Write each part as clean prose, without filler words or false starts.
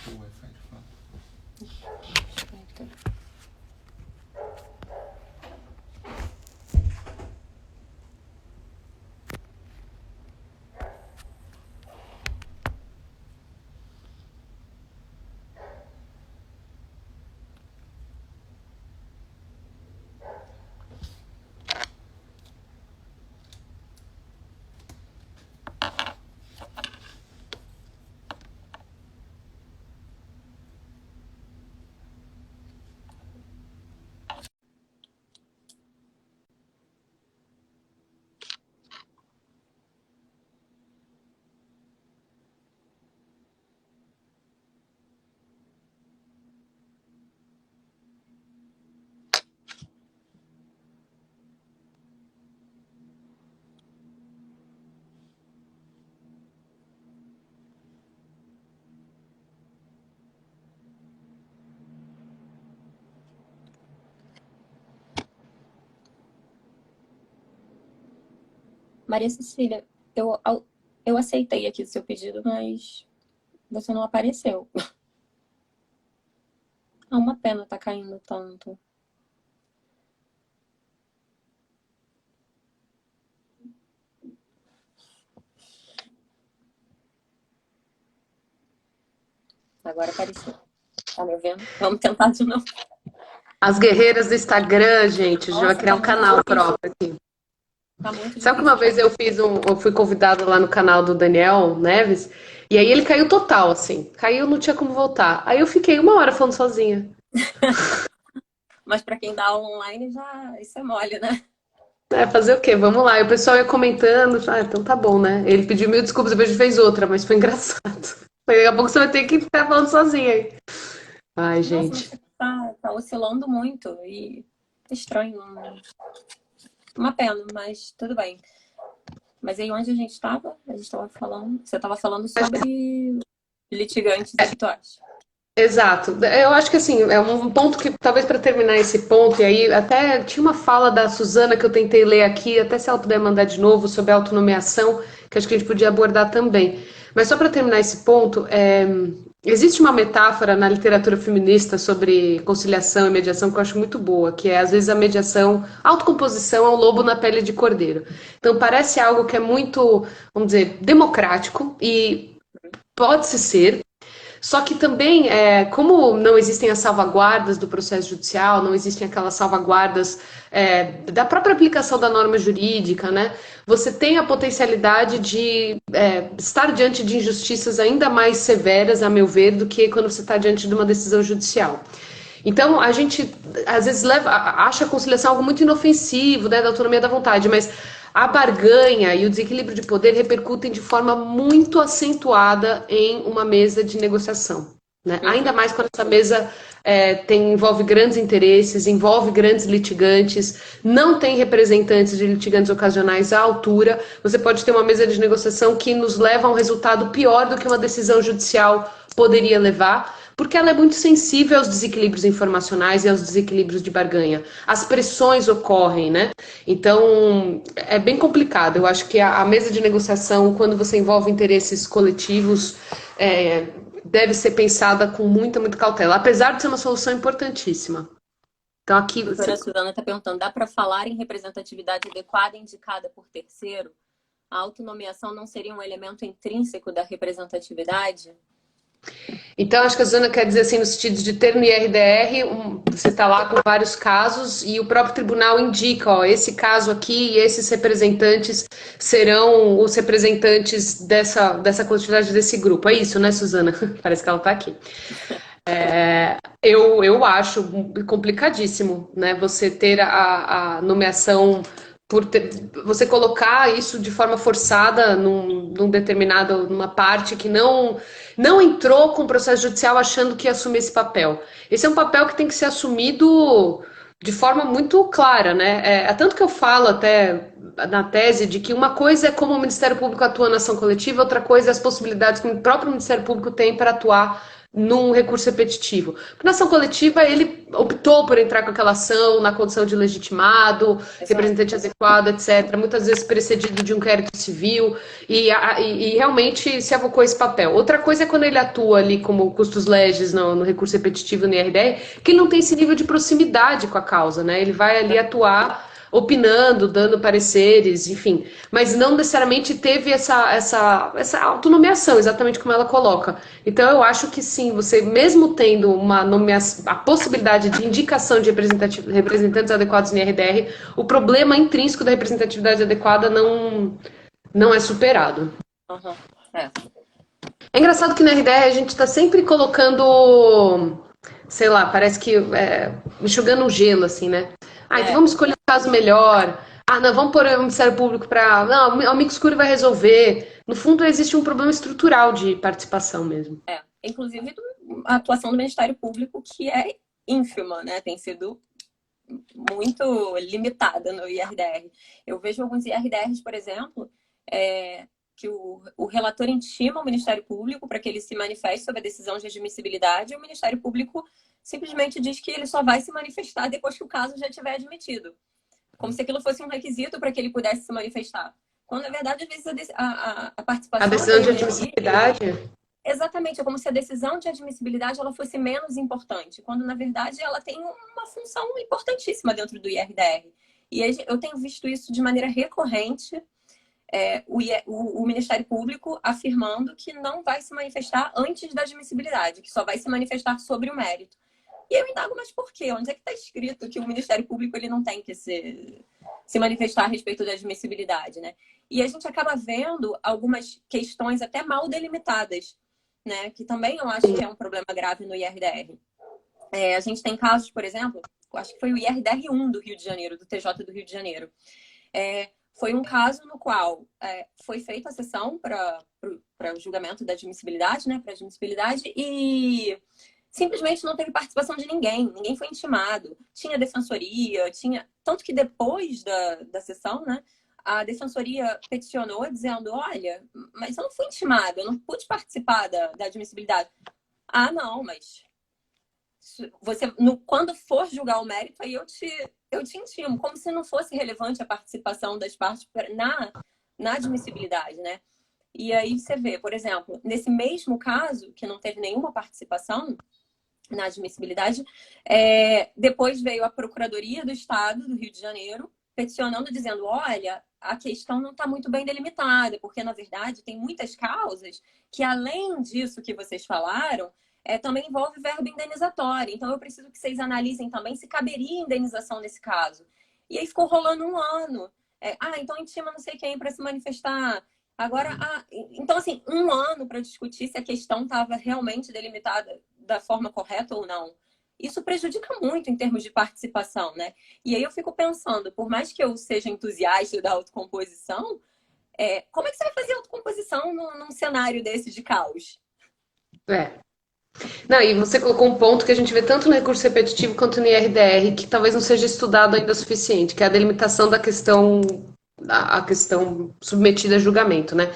o Wi-Fi de fora. Maria Cecília, eu aceitei aqui o seu pedido, mas você não apareceu. É uma pena tá caindo tanto. Agora apareceu. Tá me ouvindo? Vamos tentar de novo. As guerreiras do Instagram, gente, a gente vai criar um canal próprio aqui. Tá muito Sabe que difícil. uma vez eu fui convidada lá no canal do Daniel Neves, e aí ele caiu total, assim. Caiu, não tinha como voltar. Aí eu fiquei 1 hora falando sozinha. Mas pra quem dá aula online, já isso é mole, né? É, fazer o quê? Vamos lá. E o pessoal ia comentando, então tá bom, né? Ele pediu mil desculpas, depois a gente fez outra, mas foi engraçado. Daqui a pouco você vai ter que ficar falando sozinha aí. Ai, Nossa, mas gente. tá oscilando muito e estranho. Uma pena, mas tudo bem. Mas aí onde a gente estava? A gente estava falando. Você estava falando sobre litigantes atuais. Exato. Eu acho que assim, é um ponto que, talvez para terminar esse ponto, e aí até tinha uma fala da Suzana que eu tentei ler aqui, até se ela puder mandar de novo, sobre autonomeação, que acho que a gente podia abordar também. Mas só para terminar esse ponto, existe uma metáfora na literatura feminista sobre conciliação e mediação que eu acho muito boa, que é às vezes a mediação, a autocomposição é um lobo na pele de cordeiro. Então parece algo que é muito, vamos dizer, democrático e pode-se ser. Só que também, como não existem as salvaguardas do processo judicial, não existem aquelas salvaguardas da própria aplicação da norma jurídica, né? Você tem a potencialidade de estar diante de injustiças ainda mais severas, a meu ver, do que quando você está diante de uma decisão judicial. Então, a gente às vezes acha a conciliação algo muito inofensivo, né, da autonomia da vontade, mas a barganha e o desequilíbrio de poder repercutem de forma muito acentuada em uma mesa de negociação, né? Ainda mais quando essa mesa envolve grandes interesses, envolve grandes litigantes, não tem representantes de litigantes ocasionais à altura. Você pode ter uma mesa de negociação que nos leva a um resultado pior do que uma decisão judicial poderia levar, porque ela é muito sensível aos desequilíbrios informacionais e aos desequilíbrios de barganha. As pressões ocorrem, né? Então, é bem complicado. Eu acho que a mesa de negociação, quando você envolve interesses coletivos, deve ser pensada com muita cautela, apesar de ser uma solução importantíssima. Então, aqui A doutora Suzana está perguntando, dá para falar em representatividade adequada indicada por terceiro? A autonomeação não seria um elemento intrínseco da representatividade? Então, acho que a Zona quer dizer assim, no sentido de ter no IRDR, você está lá com vários casos e o próprio tribunal indica, ó, esse caso aqui e esses representantes serão os representantes dessa coletividade desse grupo. É isso, né, Suzana? Parece que ela está aqui. Eu acho complicadíssimo, né, você ter a nomeação você colocar isso de forma forçada numa parte que não entrou com o processo judicial achando que ia assumir esse papel. Esse é um papel que tem que ser assumido de forma muito clara, né? É tanto que eu falo até na tese de que uma coisa é como o Ministério Público atua na ação coletiva, outra coisa é as possibilidades que o próprio Ministério Público tem para atuar num recurso repetitivo. Porque na ação coletiva ele optou por entrar com aquela ação na condição de legitimado, Exato. representante adequado, etc., muitas vezes precedido de um inquérito civil, e realmente se avocou esse papel. Outra coisa é quando ele atua ali como custos legis no recurso repetitivo no IRDR, que ele não tem esse nível de proximidade com a causa, né? Ele vai ali atuar opinando, dando pareceres, enfim, mas não necessariamente teve essa autonomeação, exatamente como ela coloca. Então eu acho que sim, você mesmo tendo uma nomeação, a possibilidade de indicação de representantes adequados no IRDR, o problema intrínseco da representatividade adequada não é superado. Uhum. É. É engraçado que no IRDR a gente está sempre colocando, sei lá, parece que enxugando um gelo, assim, né? Ah, então É. vamos escolher um caso melhor. Ah, não, vamos pôr o Ministério Público para. Não, o amigo escuro vai resolver. No fundo, existe um problema estrutural de participação mesmo. É. Inclusive a atuação do Ministério Público, que é ínfima, né? Tem sido muito limitada no IRDR. Eu vejo alguns IRDRs, por exemplo, que o relator intima o Ministério Público para que ele se manifeste sobre a decisão de admissibilidade e o Ministério Público simplesmente diz que ele só vai se manifestar depois que o caso já tiver admitido. Como se aquilo fosse um requisito para que ele pudesse se manifestar. Quando, na verdade, às vezes a A participação decisão de dele ali, admissibilidade. exatamente, é como se a decisão de admissibilidade ela fosse menos importante, quando, na verdade, ela tem uma função importantíssima dentro do IRDR. E eu tenho visto isso de maneira recorrente, o Ministério Público afirmando que não vai se manifestar antes da admissibilidade, que só vai se manifestar sobre o mérito. E eu indago, mas por quê? Onde é que está escrito que o Ministério Público ele não tem que se manifestar a respeito da admissibilidade, né? E a gente acaba vendo algumas questões até mal delimitadas, né? Que também eu acho que é um problema grave no IRDR. A gente tem casos, por exemplo, acho que foi o IRDR 1 do Rio de Janeiro, do TJ do Rio de Janeiro. Foi um caso no qual foi feita a sessão para o julgamento da admissibilidade, né? Para admissibilidade, e simplesmente não teve participação de ninguém foi intimado. Tinha defensoria, tanto que depois da sessão, né? A defensoria peticionou dizendo, olha, mas eu não fui intimada, eu não pude participar da admissibilidade. Ah, não, mas quando for julgar o mérito, aí eu te intimo, como se não fosse relevante a participação das partes na admissibilidade, né? E aí você vê, por exemplo, nesse mesmo caso, que não teve nenhuma participação na admissibilidade, depois veio a Procuradoria do Estado do Rio de Janeiro peticionando, dizendo, olha, a questão não está muito bem delimitada, porque, na verdade, tem muitas causas que, além disso que vocês falaram, também envolve verba indenizatória. Então, eu preciso que vocês analisem também se caberia indenização nesse caso. E aí ficou rolando um ano. Então intima não sei quem para se manifestar. Agora, então, assim, um ano para discutir se a questão estava realmente delimitada da forma correta ou não. Isso prejudica muito em termos de participação, né? E aí eu fico pensando, por mais que eu seja entusiasta da autocomposição, como é que você vai fazer autocomposição num cenário desse de caos? Não, e você colocou um ponto que a gente vê tanto no recurso repetitivo quanto no IRDR, que talvez não seja estudado ainda o suficiente, que é a delimitação da questão, a questão submetida a julgamento, né?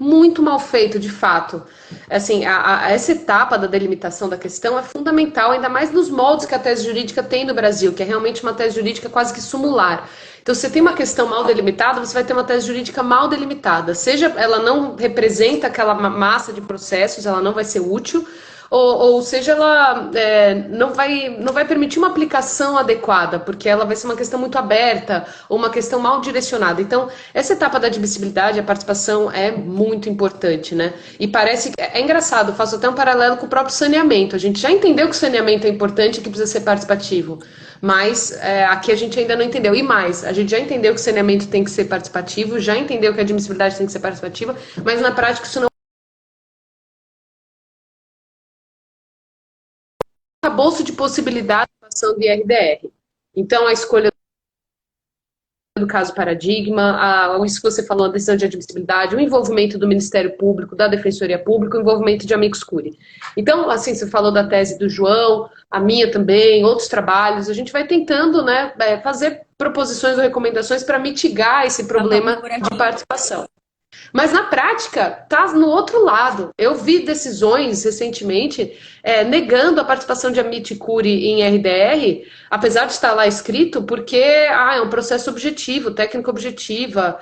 Muito mal feito, de fato. Assim, essa etapa da delimitação da questão é fundamental, ainda mais nos moldes que a tese jurídica tem no Brasil, que é realmente uma tese jurídica quase que sumular. Então, se você tem uma questão mal delimitada, você vai ter uma tese jurídica mal delimitada. Seja ela não representa aquela massa de processos, ela não vai ser útil, ou seja, ela não vai permitir uma aplicação adequada, porque ela vai ser uma questão muito aberta, ou uma questão mal direcionada. Então, essa etapa da admissibilidade, a participação é muito importante, né? E parece que é engraçado, faço até um paralelo com o próprio saneamento. A gente já entendeu que o saneamento é importante e que precisa ser participativo, mas aqui a gente ainda não entendeu. E mais, a gente já entendeu que o saneamento tem que ser participativo, já entendeu que a admissibilidade tem que ser participativa, mas na prática isso não arcabouço de possibilidades de ação do IRDR. Então, a escolha do caso paradigma, isso que você falou, a decisão de admissibilidade, o envolvimento do Ministério Público, da Defensoria Pública, o envolvimento de amicus curiae. Então, assim, você falou da tese do João, a minha também, outros trabalhos, a gente vai tentando, né, fazer proposições ou recomendações para mitigar esse Pra tapar um problema de buraquinho. participação. Mas na prática, tá no outro lado. Eu vi decisões recentemente negando a participação de Amit Curi em RDR, apesar de estar lá escrito, porque é um processo objetivo, técnico objetiva.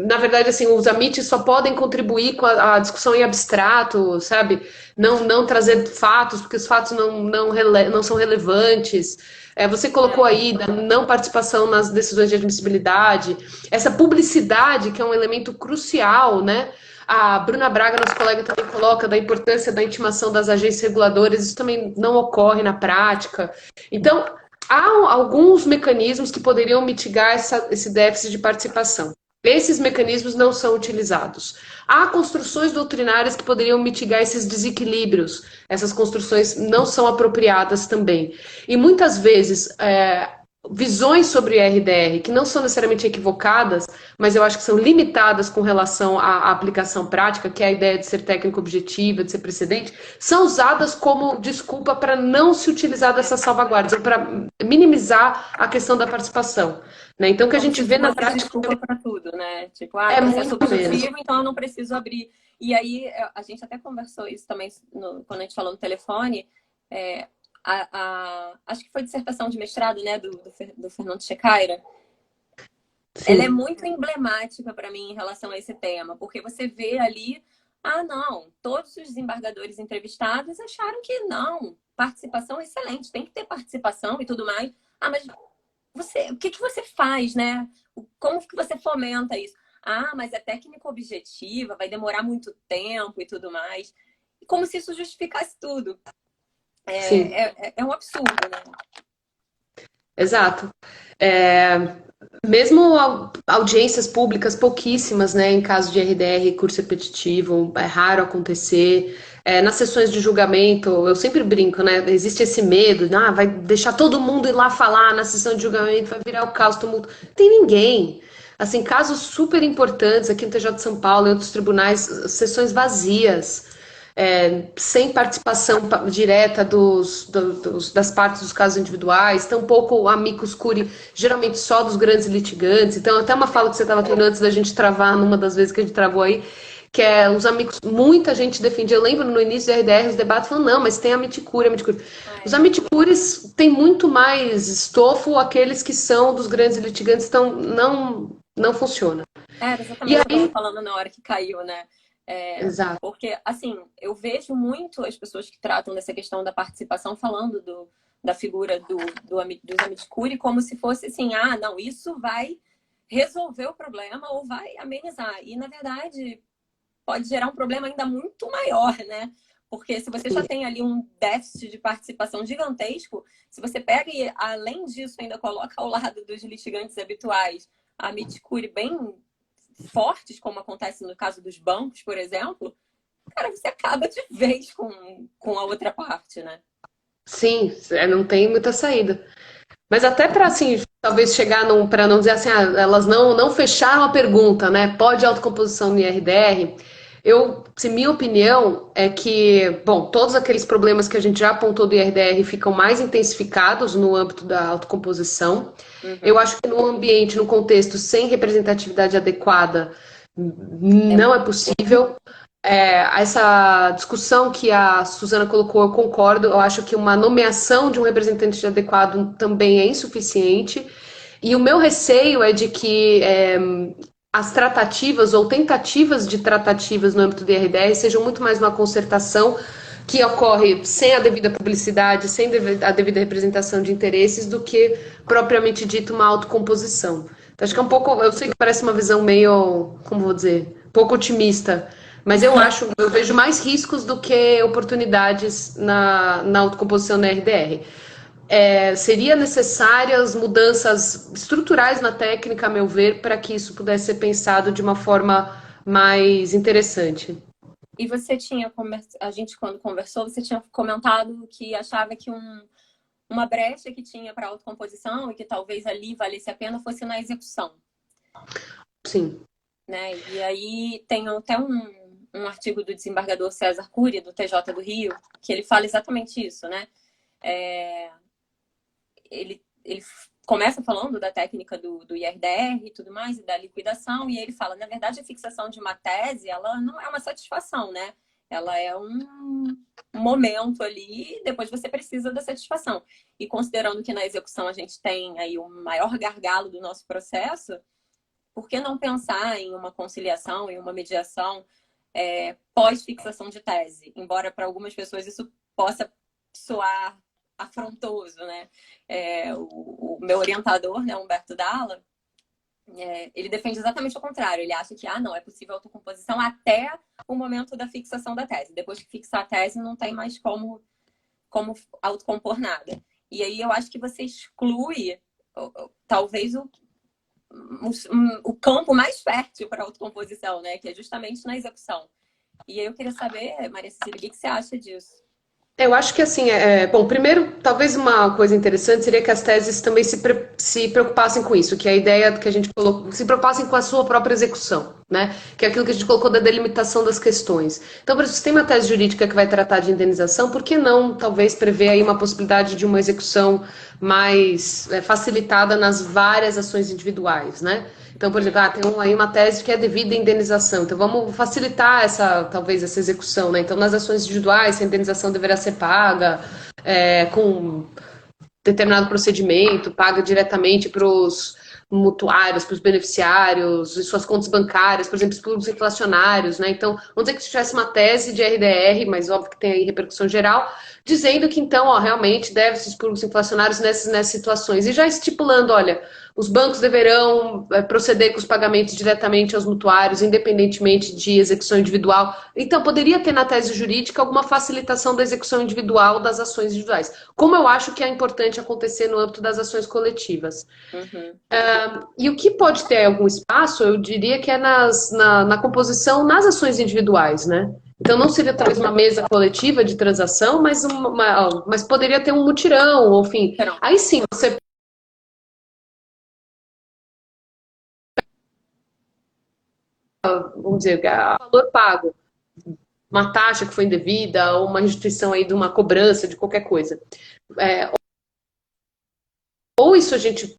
Na verdade, assim, os Amit só podem contribuir com a discussão em abstrato, sabe? Não trazer fatos, porque os fatos não são relevantes. Você colocou É, aí da não participação nas decisões de admissibilidade, essa publicidade, que é um elemento crucial, né? A Bruna Braga, nossa colega, também coloca da importância da intimação das agências reguladoras, isso também não ocorre na prática. Então, há alguns mecanismos que poderiam mitigar esse déficit de participação. Esses mecanismos não são utilizados. Há construções doutrinárias que poderiam mitigar esses desequilíbrios. Essas construções não são apropriadas também. E muitas vezes, visões sobre RDR que não são necessariamente equivocadas, mas eu acho que são limitadas com relação à aplicação prática, que é a ideia de ser técnico objetiva, de ser precedente, são usadas como desculpa para não se utilizar dessas salvaguardas, ou para minimizar a questão da participação. Né? Então, o que a como gente se vê na fosse prática desculpa para tudo, né? Tipo, é processo muito menos. objetivo, então eu não preciso abrir. E aí, a gente até conversou isso também quando a gente falou no telefone. É, acho que foi dissertação de mestrado, né, do Fernando Checaira. Ela é Sim. muito emblemática para mim em relação a esse tema, porque você vê ali, não, todos os desembargadores entrevistados acharam que não, participação é excelente, tem que ter participação e tudo mais. Mas o que que você faz, né? Como que você fomenta isso? Mas é técnica objetiva, vai demorar muito tempo e tudo mais. Como se isso justificasse tudo. Sim. É um absurdo, né? Exato. Mesmo audiências públicas pouquíssimas, né, em caso de RDR, curso repetitivo, é raro acontecer. Nas sessões de julgamento, eu sempre brinco, né? Existe esse medo, vai deixar todo mundo ir lá falar na sessão de julgamento, vai virar o caos, tumulto. Não tem ninguém. Assim, casos super importantes aqui no TJ de São Paulo e outros tribunais, sessões vazias. Sem participação direta das partes dos casos individuais, tampouco amicus curiae, geralmente só dos grandes litigantes. Então, até uma fala que você estava tendo antes da gente travar, numa das vezes que a gente travou aí, que é os amigos, muita gente defendia, eu lembro no início do RDR, os debates falando, não, mas tem amiticúria, amiticúria. Os amiticúrias têm muito mais estofo, aqueles que são dos grandes litigantes, então não funciona. Era E exatamente o que eu estava aí, falando na hora que caiu, né? exato, Porque, assim, eu vejo muito as pessoas que tratam dessa questão da participação falando da figura dos amicus como se fosse assim, não, isso vai resolver o problema ou vai amenizar. E, na verdade, pode gerar um problema ainda muito maior, né? Porque se você já tem ali um déficit de participação gigantesco, se você pega e, além disso, ainda coloca ao lado dos litigantes habituais a miticure bem fortes, como acontece no caso dos bancos, por exemplo, cara, você acaba de vez com a outra parte, né? sim, não tem muita saída. Mas até para assim, talvez chegar para não dizer assim, elas não fecharam a pergunta, né? Pode autocomposição no IRDR? Minha opinião é que, bom, todos aqueles problemas que a gente já apontou do IRDR ficam mais intensificados no âmbito da autocomposição. Eu Uhum. acho que no ambiente, no contexto sem representatividade adequada, É não é muito. possível. Essa discussão que a Suzana colocou, eu concordo. Eu acho que uma nomeação de um representante adequado também é insuficiente. E o meu receio é de que as tratativas ou tentativas de tratativas no âmbito do IRDR sejam muito mais uma concertação que ocorre sem a devida publicidade, sem a devida representação de interesses, do que propriamente dito uma autocomposição. Então, acho que é um Uhum. pouco, eu sei que parece uma visão meio, como vou dizer, pouco otimista, mas eu vejo mais riscos do que oportunidades na autocomposição na RDR. Seria necessárias mudanças estruturais na técnica, a meu ver, para que isso pudesse ser pensado de uma forma mais interessante. E você tinha, a gente quando conversou, você tinha comentado que achava que uma brecha que tinha para autocomposição e que talvez ali valesse a pena fosse na execução, Sim. né? E aí tem até um artigo do desembargador César Cury, do TJ do Rio, que ele fala exatamente isso, né? Ele ele começa falando da técnica do IRDR e tudo mais, e da liquidação, e ele fala, na verdade, a fixação de uma tese, ela não é uma satisfação, né? Ela é um momento ali, depois você precisa da satisfação. E considerando que na execução a gente tem aí o maior gargalo do nosso processo, por que não pensar em uma conciliação, em uma mediação pós-fixação de tese? Embora para algumas pessoas isso possa soar afrontoso, né? O meu orientador, né, Humberto Dalla, ele defende exatamente o contrário. Ele acha que, não, é possível autocomposição até o momento da fixação da tese. Depois que fixar a tese, não tem mais como autocompor nada. E aí eu acho que você exclui, talvez, o campo mais fértil para autocomposição, né? Que é justamente na execução. E aí eu queria saber, Maria Cecília, o que você acha disso? Eu acho que assim, bom, primeiro, talvez uma coisa interessante seria que as teses também se preocupassem com isso, que a ideia que a gente colocou, se preocupassem com a sua própria execução, né? Que é aquilo que a gente colocou da delimitação das questões. Então, por exemplo, se tem uma tese jurídica que vai tratar de indenização, por que não, talvez, prever aí uma possibilidade de uma execução mais facilitada nas várias ações individuais, né? Então, por exemplo, tem aí uma tese que é devida indenização. Então, vamos facilitar talvez essa execução, né? Então, nas ações individuais, a indenização deverá ser paga com determinado procedimento, paga diretamente para os mutuários, para os beneficiários, e suas contas bancárias, por exemplo, os produtos inflacionários, né? Então, vamos dizer que se tivesse uma tese de RDR, mas óbvio que tem aí repercussão geral, dizendo que então, realmente deve-se os produtos inflacionários nessas situações. E já estipulando, olha, os bancos deverão proceder com os pagamentos diretamente aos mutuários, independentemente de execução individual. Então, poderia ter na tese jurídica alguma facilitação da execução individual das ações individuais, como eu acho que é importante acontecer no âmbito das ações coletivas. Uhum. E o que pode ter algum espaço, eu diria que é na composição nas ações individuais, né? Então não seria talvez uma mesa coletiva de transação, mas poderia ter um mutirão, ou enfim. Aí sim, você vamos dizer, valor pago, uma taxa que foi indevida, ou uma restituição aí de uma cobrança de qualquer coisa. Ou isso a gente